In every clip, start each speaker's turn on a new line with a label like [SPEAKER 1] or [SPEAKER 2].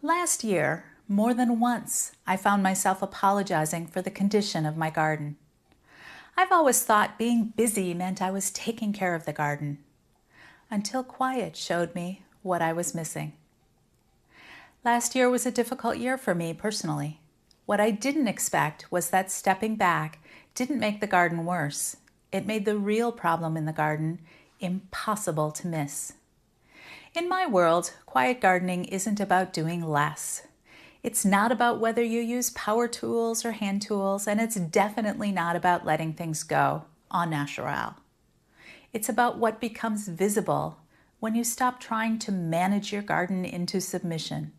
[SPEAKER 1] Last year, more than once, I found myself apologizing for the condition of my garden. I've always thought being busy meant I was taking care of the garden, until quiet showed me what I was missing. Last year was a difficult year for me personally. What I didn't expect was that stepping back didn't make the garden worse. It made the real problem in the garden impossible to miss. In my world, quiet gardening isn't about doing less. It's not about whether you use power tools or hand tools, and it's definitely not about letting things go en natural. It's about what becomes visible when you stop trying to manage your garden into submission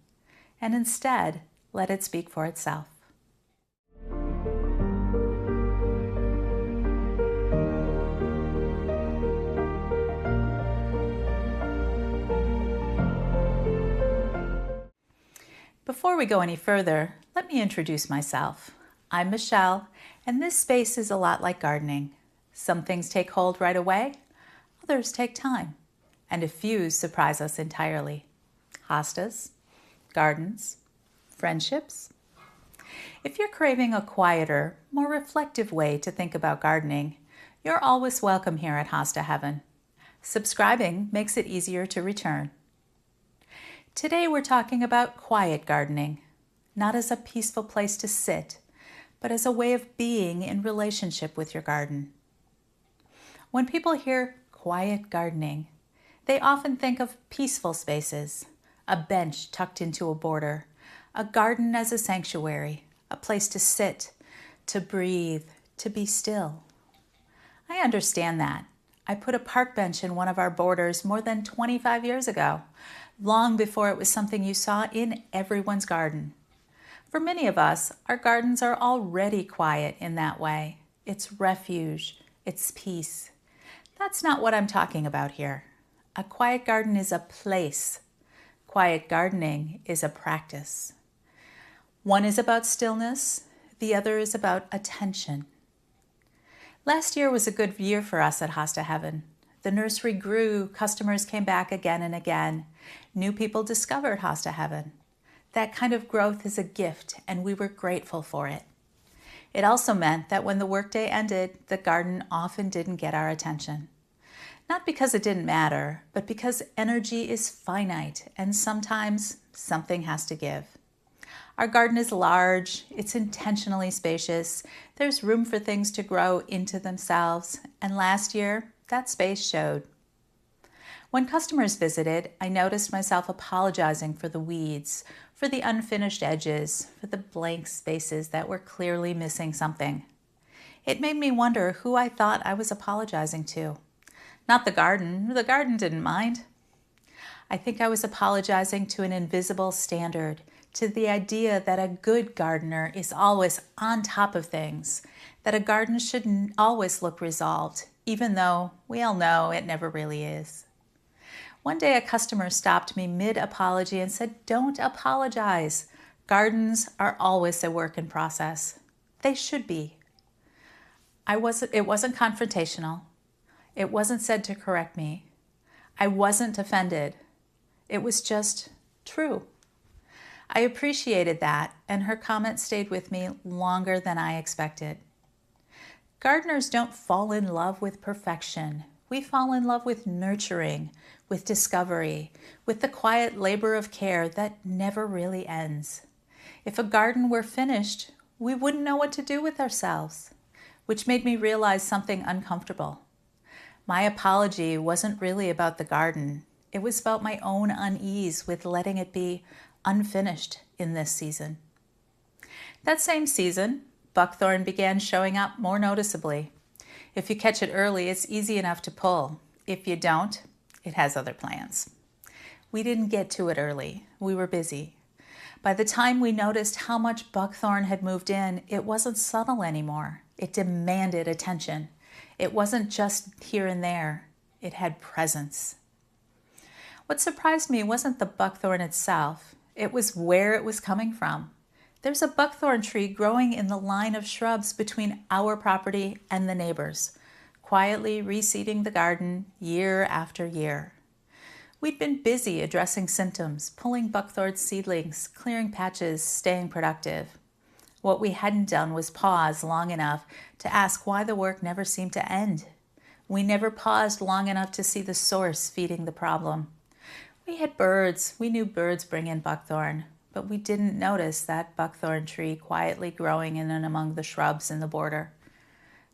[SPEAKER 1] and instead let it speak for itself. Before we go any further, let me introduce myself. I'm Michelle, and this space is a lot like gardening. Some things take hold right away, others take time, and a few surprise us entirely. Hostas, gardens, friendships. If you're craving a quieter, more reflective way to think about gardening, you're always welcome here at Hosta Heaven. Subscribing makes it easier to return. Today we're talking about quiet gardening, not as a peaceful place to sit, but as a way of being in relationship with your garden. When people hear quiet gardening, they often think of peaceful spaces, a bench tucked into a border, a garden as a sanctuary, a place to sit, to breathe, to be still. I understand that. I put a park bench in one of our borders more than 25 years ago, long before it was something you saw in everyone's garden. For many of us, our gardens are already quiet in that way. It's refuge, it's peace. That's not what I'm talking about here. A quiet garden is a place. Quiet gardening is a practice. One is about stillness, the other is about attention. Last year was a good year for us at Hosta Heaven. The nursery grew, customers came back again and again. New people discovered Hosta Heaven. That kind of growth is a gift, and we were grateful for it. It also meant that when the workday ended, the garden often didn't get our attention. Not because it didn't matter, but because energy is finite, and sometimes something has to give. Our garden is large, it's intentionally spacious, there's room for things to grow into themselves, and last year, that space showed. When customers visited, I noticed myself apologizing for the weeds, for the unfinished edges, for the blank spaces that were clearly missing something. It made me wonder who I thought I was apologizing to. Not the garden didn't mind. I think I was apologizing to an invisible standard, to the idea that a good gardener is always on top of things, that a garden should always look resolved, even though we all know it never really is. One day a customer stopped me mid-apology and said, "Don't apologize. Gardens are always a work in process. They should be." It wasn't confrontational. It wasn't said to correct me. I wasn't offended. It was just true. I appreciated that, and her comment stayed with me longer than I expected. Gardeners don't fall in love with perfection. We fall in love with nurturing, with discovery, with the quiet labor of care that never really ends. If a garden were finished, we wouldn't know what to do with ourselves, which made me realize something uncomfortable. My apology wasn't really about the garden. It was about my own unease with letting it be unfinished in this season. That same season, buckthorn began showing up more noticeably. If you catch it early, it's easy enough to pull. If you don't, it has other plans. We didn't get to it early. We were busy. By the time we noticed how much buckthorn had moved in, it wasn't subtle anymore. It demanded attention. It wasn't just here and there. It had presence. What surprised me wasn't the buckthorn itself. It was where it was coming from. There's a buckthorn tree growing in the line of shrubs between our property and the neighbors, quietly reseeding the garden year after year. We'd been busy addressing symptoms, pulling buckthorn seedlings, clearing patches, staying productive. What we hadn't done was pause long enough to ask why the work never seemed to end. We never paused long enough to see the source feeding the problem. We had birds. We knew birds bring in buckthorn, but we didn't notice that buckthorn tree quietly growing in and among the shrubs in the border.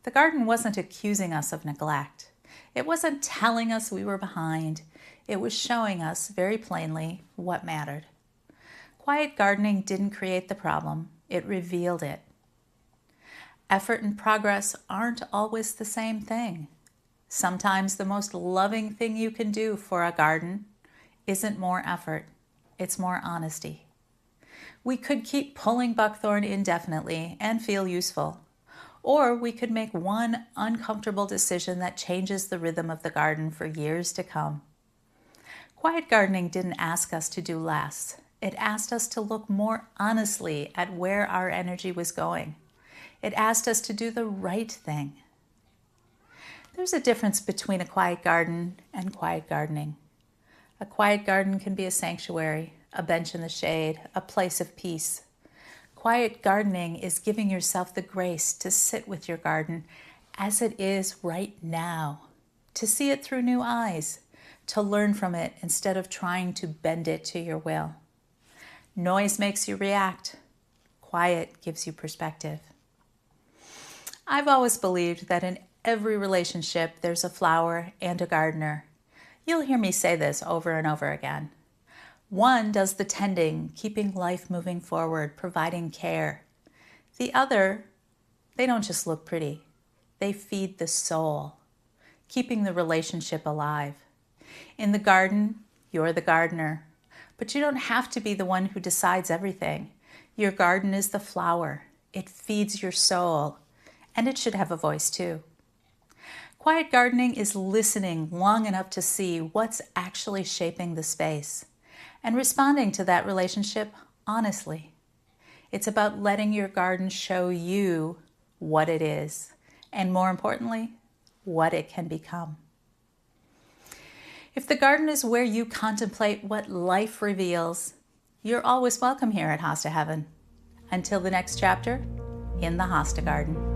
[SPEAKER 1] The garden wasn't accusing us of neglect. It wasn't telling us we were behind. It was showing us very plainly what mattered. Quiet gardening didn't create the problem. It revealed it. Effort and progress aren't always the same thing. Sometimes the most loving thing you can do for a garden isn't more effort, it's more honesty. We could keep pulling buckthorn indefinitely and feel useful, or we could make one uncomfortable decision that changes the rhythm of the garden for years to come. Quiet gardening didn't ask us to do less. It asked us to look more honestly at where our energy was going. It asked us to do the right thing. There's a difference between a quiet garden and quiet gardening. A quiet garden can be a sanctuary, a bench in the shade, a place of peace. Quiet gardening is giving yourself the grace to sit with your garden as it is right now, to see it through new eyes, to learn from it instead of trying to bend it to your will. Noise makes you react. Quiet gives you perspective. I've always believed that in every relationship there's a flower and a gardener. You'll hear me say this over and over again. One does the tending, keeping life moving forward, providing care. The other, they don't just look pretty. They feed the soul, keeping the relationship alive. In the garden, you're the gardener, but you don't have to be the one who decides everything. Your garden is the flower. It feeds your soul, and it should have a voice too. Quiet gardening is listening long enough to see what's actually shaping the space and responding to that relationship honestly. It's about letting your garden show you what it is, and more importantly, what it can become. If the garden is where you contemplate what life reveals, you're always welcome here at Hosta Heaven. Until the next chapter, in the Hosta Garden.